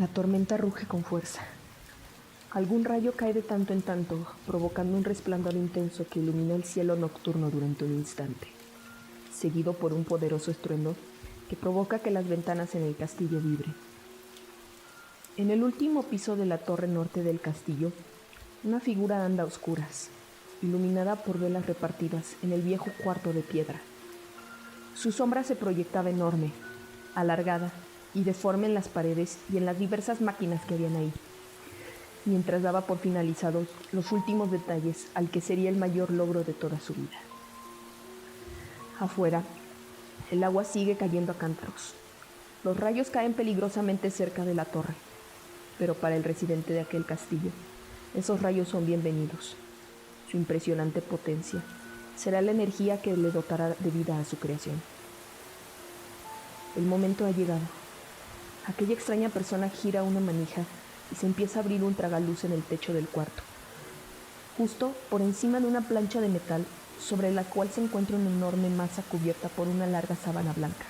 La tormenta ruge con fuerza. Algún rayo cae de tanto en tanto, provocando un resplandor intenso que ilumina el cielo nocturno durante un instante, seguido por un poderoso estruendo que provoca que las ventanas en el castillo vibren. En el último piso de la torre norte del castillo, una figura anda a oscuras, iluminada por velas repartidas en el viejo cuarto de piedra. Su sombra se proyectaba enorme, alargada y deforme en las paredes y en las diversas máquinas que habían ahí, mientras daba por finalizados los últimos detalles al que sería el mayor logro de toda su vida. Afuera, el agua sigue cayendo a cántaros. Los rayos caen peligrosamente cerca de la torre, pero para el residente de aquel castillo, esos rayos son bienvenidos. Su impresionante potencia será la energía que le dotará de vida a su creación. El momento ha llegado. Aquella extraña persona gira una manija y se empieza a abrir un tragaluz en el techo del cuarto, justo por encima de una plancha de metal sobre la cual se encuentra una enorme masa cubierta por una larga sábana blanca.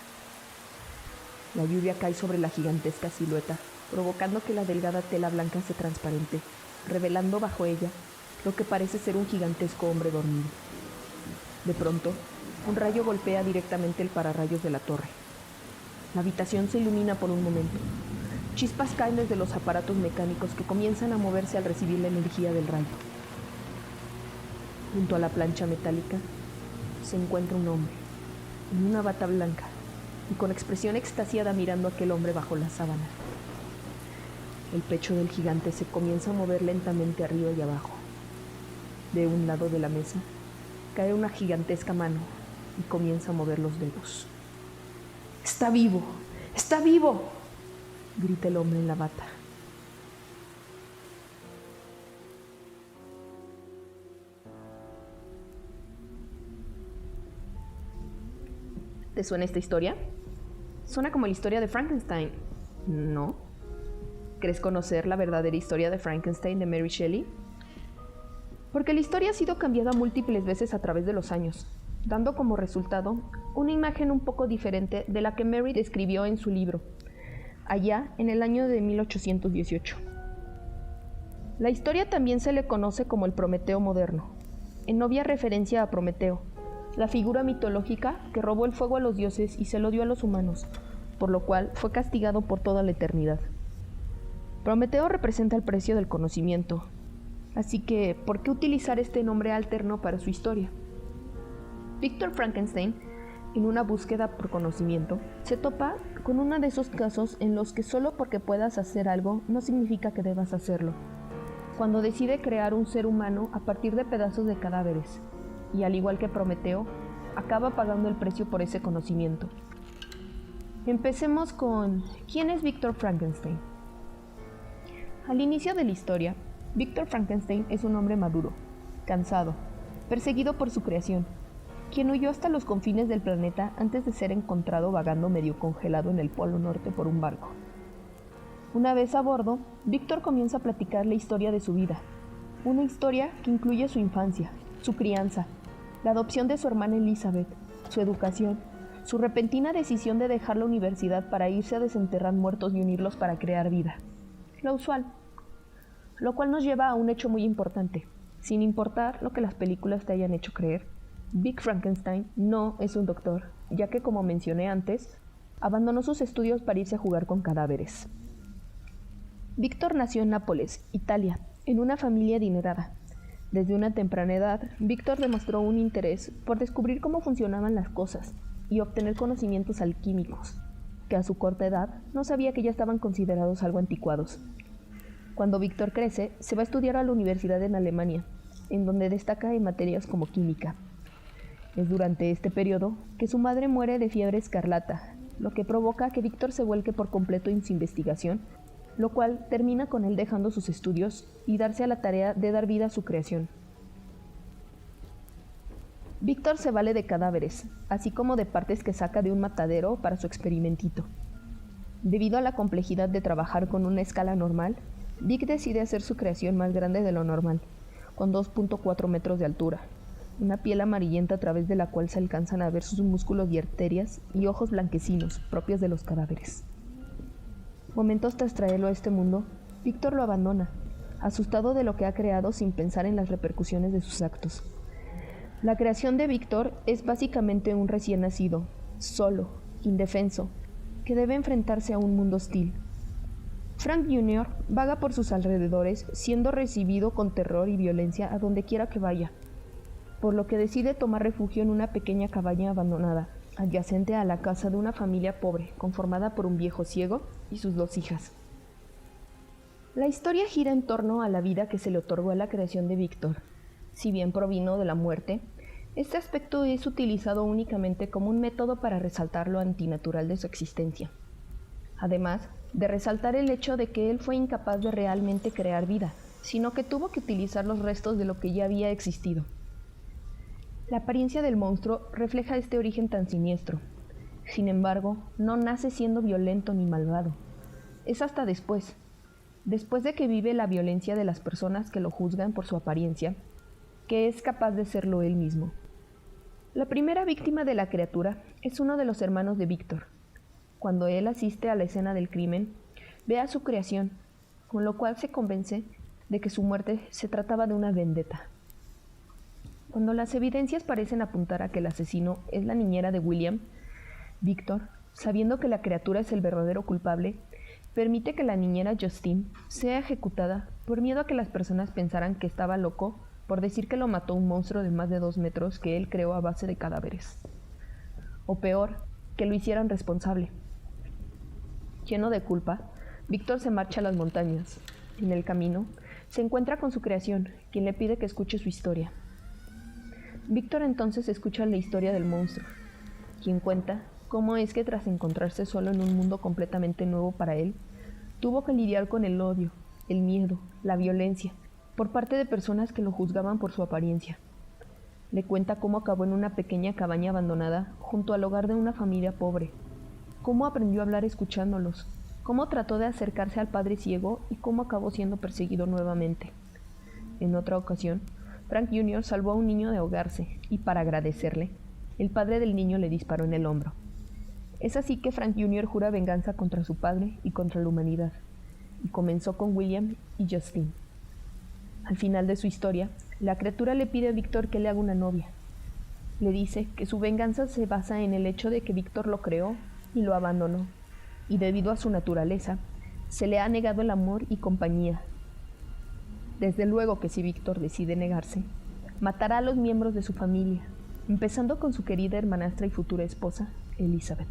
La lluvia cae sobre la gigantesca silueta, provocando que la delgada tela blanca se transparente, revelando bajo ella lo que parece ser un gigantesco hombre dormido. De pronto, un rayo golpea directamente el pararrayos de la torre. La habitación se ilumina por un momento. Chispas caen desde los aparatos mecánicos que comienzan a moverse al recibir la energía del rayo. Junto a la plancha metálica se encuentra un hombre, en una bata blanca y con expresión extasiada mirando a aquel hombre bajo la sábana. El pecho del gigante se comienza a mover lentamente arriba y abajo. De un lado de la mesa cae una gigantesca mano y comienza a mover los dedos. ¡Está vivo! ¡Está vivo!, grita el hombre en la bata. ¿Te suena esta historia? Suena como la historia de Frankenstein, ¿no? ¿Crees conocer la verdadera historia de Frankenstein de Mary Shelley? Porque la historia ha sido cambiada múltiples veces a través de los años, dando como resultado una imagen un poco diferente de la que Mary describió en su libro, allá en el año de 1818. La historia también se le conoce como el Prometeo moderno, en obvia referencia a Prometeo, la figura mitológica que robó el fuego a los dioses y se lo dio a los humanos, por lo cual fue castigado por toda la eternidad. Prometeo representa el precio del conocimiento, así que, ¿por qué utilizar este nombre alterno para su historia? Víctor Frankenstein, en una búsqueda por conocimiento, se topa con uno de esos casos en los que solo porque puedas hacer algo no significa que debas hacerlo. Cuando decide crear un ser humano a partir de pedazos de cadáveres, y al igual que Prometeo, acaba pagando el precio por ese conocimiento. Empecemos con ¿quién es Víctor Frankenstein? Al inicio de la historia, Víctor Frankenstein es un hombre maduro, cansado, perseguido por su creación, quien huyó hasta los confines del planeta antes de ser encontrado vagando medio congelado en el Polo Norte por un barco. Una vez a bordo, Víctor comienza a platicar la historia de su vida, una historia que incluye su infancia, su crianza, la adopción de su hermana Elizabeth, su educación, su repentina decisión de dejar la universidad para irse a desenterrar muertos y unirlos para crear vida. Lo usual. Lo cual nos lleva a un hecho muy importante. Sin importar lo que las películas te hayan hecho creer, Vic Frankenstein no es un doctor, ya que, como mencioné antes, abandonó sus estudios para irse a jugar con cadáveres. Víctor nació en Nápoles, Italia, en una familia adinerada. Desde una temprana edad, Víctor demostró un interés por descubrir cómo funcionaban las cosas y obtener conocimientos alquímicos, que a su corta edad no sabía que ya estaban considerados algo anticuados. Cuando Víctor crece, se va a estudiar a la universidad en Alemania, en donde destaca en materias como química. Es durante este periodo que su madre muere de fiebre escarlata, lo que provoca que Víctor se vuelque por completo en su investigación, lo cual termina con él dejando sus estudios y darse a la tarea de dar vida a su creación. Víctor se vale de cadáveres, así como de partes que saca de un matadero para su experimentito. Debido a la complejidad de trabajar con una escala normal, Vic decide hacer su creación más grande de lo normal, con 2.4 metros de altura, una piel amarillenta a través de la cual se alcanzan a ver sus músculos y arterias y ojos blanquecinos, propios de los cadáveres. Momentos tras traerlo a este mundo, Víctor lo abandona, asustado de lo que ha creado sin pensar en las repercusiones de sus actos. La creación de Víctor es básicamente un recién nacido, solo, indefenso, que debe enfrentarse a un mundo hostil. Frank Jr. vaga por sus alrededores, siendo recibido con terror y violencia a donde quiera que vaya, por lo que decide tomar refugio en una pequeña cabaña abandonada, adyacente a la casa de una familia pobre, conformada por un viejo ciego y sus 2 hijas. La historia gira en torno a la vida que se le otorgó a la creación de Víctor. Si bien provino de la muerte, este aspecto es utilizado únicamente como un método para resaltar lo antinatural de su existencia. Además de resaltar el hecho de que él fue incapaz de realmente crear vida, sino que tuvo que utilizar los restos de lo que ya había existido. La apariencia del monstruo refleja este origen tan siniestro. Sin embargo, no nace siendo violento ni malvado. Es hasta después de que vive la violencia de las personas que lo juzgan por su apariencia, que es capaz de serlo él mismo. La primera víctima de la criatura es uno de los hermanos de Víctor. Cuando él asiste a la escena del crimen, ve a su creación, con lo cual se convence de que su muerte se trataba de una vendetta. Cuando las evidencias parecen apuntar a que el asesino es la niñera de William, Víctor, sabiendo que la criatura es el verdadero culpable, permite que la niñera Justine sea ejecutada por miedo a que las personas pensaran que estaba loco por decir que lo mató un monstruo de más de 2 metros que él creó a base de cadáveres. O peor, que lo hicieran responsable. Lleno de culpa, Víctor se marcha a las montañas. En el camino, se encuentra con su creación, quien le pide que escuche su historia. Víctor entonces escucha la historia del monstruo, quien cuenta cómo es que tras encontrarse solo en un mundo completamente nuevo para él, tuvo que lidiar con el odio, el miedo, la violencia, por parte de personas que lo juzgaban por su apariencia. Le cuenta cómo acabó en una pequeña cabaña abandonada junto al hogar de una familia pobre, cómo aprendió a hablar escuchándolos, cómo trató de acercarse al padre ciego y cómo acabó siendo perseguido nuevamente. En otra ocasión, Frank Jr. salvó a un niño de ahogarse y, para agradecerle, el padre del niño le disparó en el hombro. Es así que Frank Jr. jura venganza contra su padre y contra la humanidad, y comenzó con William y Justine. Al final de su historia, la criatura le pide a Víctor que le haga una novia. Le dice que su venganza se basa en el hecho de que Víctor lo creó y lo abandonó, y debido a su naturaleza, se le ha negado el amor y compañía. Desde luego que si Víctor decide negarse, matará a los miembros de su familia, empezando con su querida hermanastra y futura esposa, Elizabeth.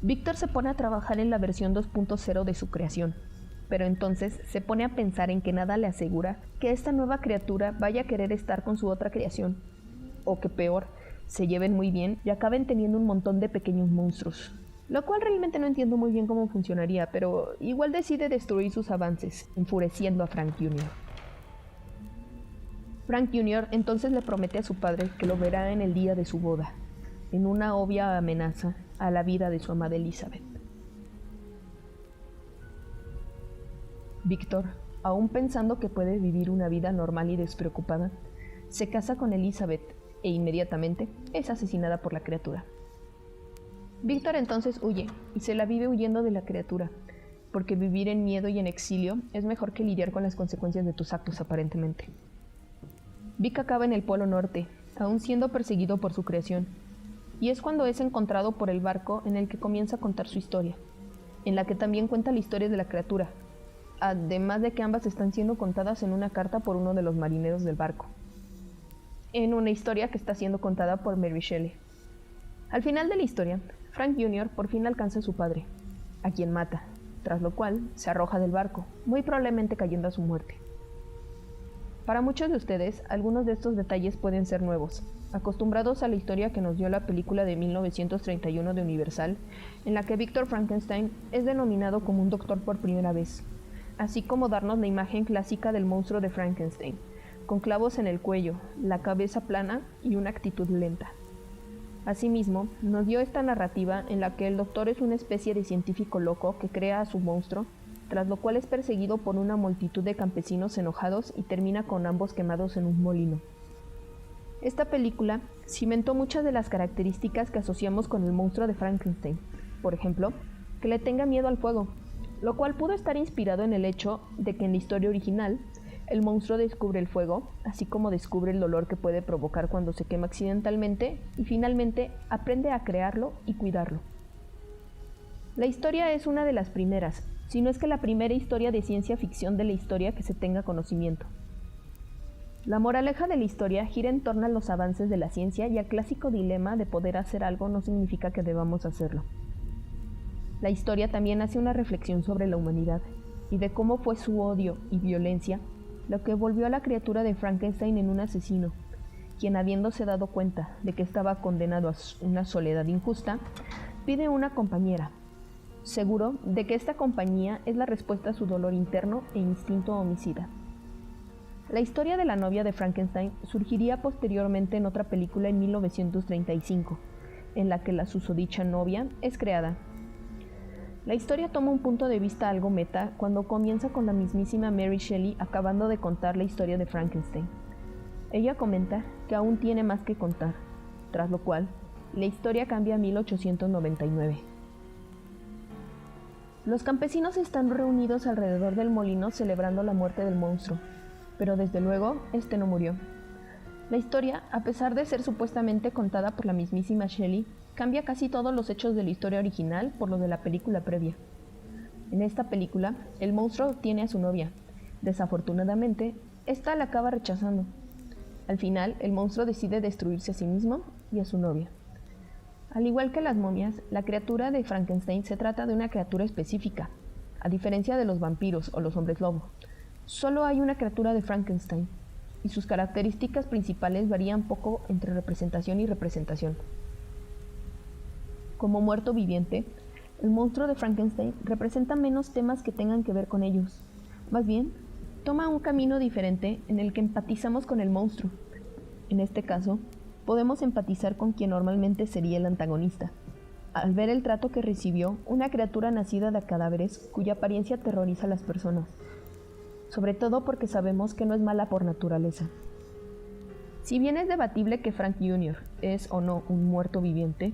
Víctor se pone a trabajar en la versión 2.0 de su creación, pero entonces se pone a pensar en que nada le asegura que esta nueva criatura vaya a querer estar con su otra creación, o que peor, se lleven muy bien y acaben teniendo un montón de pequeños monstruos. Lo cual realmente no entiendo muy bien cómo funcionaría, pero igual decide destruir sus avances, enfureciendo a Frank Jr. Frank Jr. entonces le promete a su padre que lo verá en el día de su boda, en una obvia amenaza a la vida de su amada Elizabeth. Víctor, aún pensando que puede vivir una vida normal y despreocupada, se casa con Elizabeth e inmediatamente es asesinada por la criatura. Víctor entonces huye y se la vive huyendo de la criatura, porque vivir en miedo y en exilio es mejor que lidiar con las consecuencias de tus actos aparentemente. Vic acaba en el Polo Norte, aún siendo perseguido por su creación, y es cuando es encontrado por el barco en el que comienza a contar su historia, en la que también cuenta la historia de la criatura, además de que ambas están siendo contadas en una carta por uno de los marineros del barco, en una historia que está siendo contada por Mary Shelley. Al final de la historia, Frank Jr. por fin alcanza a su padre, a quien mata, tras lo cual se arroja del barco, muy probablemente cayendo a su muerte. Para muchos de ustedes, algunos de estos detalles pueden ser nuevos, acostumbrados a la historia que nos dio la película de 1931 de Universal, en la que Víctor Frankenstein es denominado como un doctor por primera vez, así como darnos la imagen clásica del monstruo de Frankenstein, con clavos en el cuello, la cabeza plana y una actitud lenta. Asimismo, nos dio esta narrativa en la que el doctor es una especie de científico loco que crea a su monstruo, tras lo cual es perseguido por una multitud de campesinos enojados y termina con ambos quemados en un molino. Esta película cimentó muchas de las características que asociamos con el monstruo de Frankenstein, por ejemplo, que le tenga miedo al fuego, lo cual pudo estar inspirado en el hecho de que en la historia original, el monstruo descubre el fuego, así como descubre el dolor que puede provocar cuando se quema accidentalmente, y finalmente aprende a crearlo y cuidarlo. La historia es una de las primeras, si no es que la primera historia de ciencia ficción de la historia que se tenga conocimiento. La moraleja de la historia gira en torno a los avances de la ciencia y al clásico dilema de poder hacer algo no significa que debamos hacerlo. La historia también hace una reflexión sobre la humanidad y de cómo fue su odio y violencia lo que volvió a la criatura de Frankenstein en un asesino, quien habiéndose dado cuenta de que estaba condenado a una soledad injusta, pide una compañera, seguro de que esta compañía es la respuesta a su dolor interno e instinto homicida. La historia de la novia de Frankenstein surgiría posteriormente en otra película en 1935, en la que la susodicha novia es creada. La historia toma un punto de vista algo meta cuando comienza con la mismísima Mary Shelley acabando de contar la historia de Frankenstein. Ella comenta que aún tiene más que contar, tras lo cual, la historia cambia a 1899. Los campesinos están reunidos alrededor del molino celebrando la muerte del monstruo, pero desde luego, este no murió. La historia, a pesar de ser supuestamente contada por la mismísima Shelley, cambia casi todos los hechos de la historia original por lo de la película previa. En esta película, el monstruo tiene a su novia. Desafortunadamente, esta la acaba rechazando. Al final, el monstruo decide destruirse a sí mismo y a su novia. Al igual que las momias, la criatura de Frankenstein se trata de una criatura específica, a diferencia de los vampiros o los hombres lobo. Solo hay una criatura de Frankenstein, y sus características principales varían poco entre representación y representación. Como muerto viviente, el monstruo de Frankenstein representa menos temas que tengan que ver con ellos. Más bien, toma un camino diferente en el que empatizamos con el monstruo. En este caso, podemos empatizar con quien normalmente sería el antagonista, al ver el trato que recibió una criatura nacida de cadáveres cuya apariencia aterroriza a las personas, sobre todo porque sabemos que no es mala por naturaleza. Si bien es debatible que Frank Jr. es o no un muerto viviente,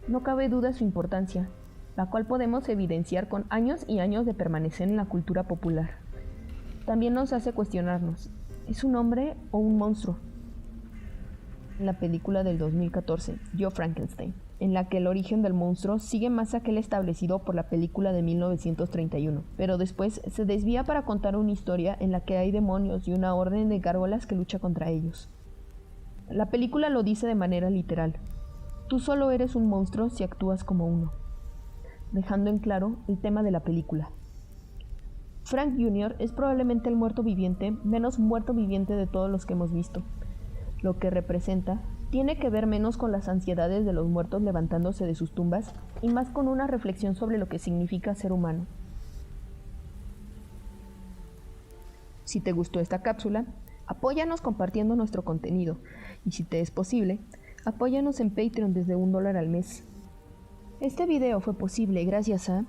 no cabe duda su importancia, la cual podemos evidenciar con años y años de permanecer en la cultura popular. También nos hace cuestionarnos, ¿es un hombre o un monstruo? En la película del 2014, Yo Frankenstein, en la que el origen del monstruo sigue más aquel establecido por la película de 1931, pero después se desvía para contar una historia en la que hay demonios y una orden de gárgolas que lucha contra ellos. La película lo dice de manera literal: tú solo eres un monstruo si actúas como uno, dejando en claro el tema de la película. Frank Jr. es probablemente el muerto viviente menos muerto viviente de todos los que hemos visto. Lo que representa tiene que ver menos con las ansiedades de los muertos levantándose de sus tumbas y más con una reflexión sobre lo que significa ser humano. Si te gustó esta cápsula, apóyanos compartiendo nuestro contenido y si te es posible, apóyanos en Patreon desde $1 al mes. Este video fue posible gracias a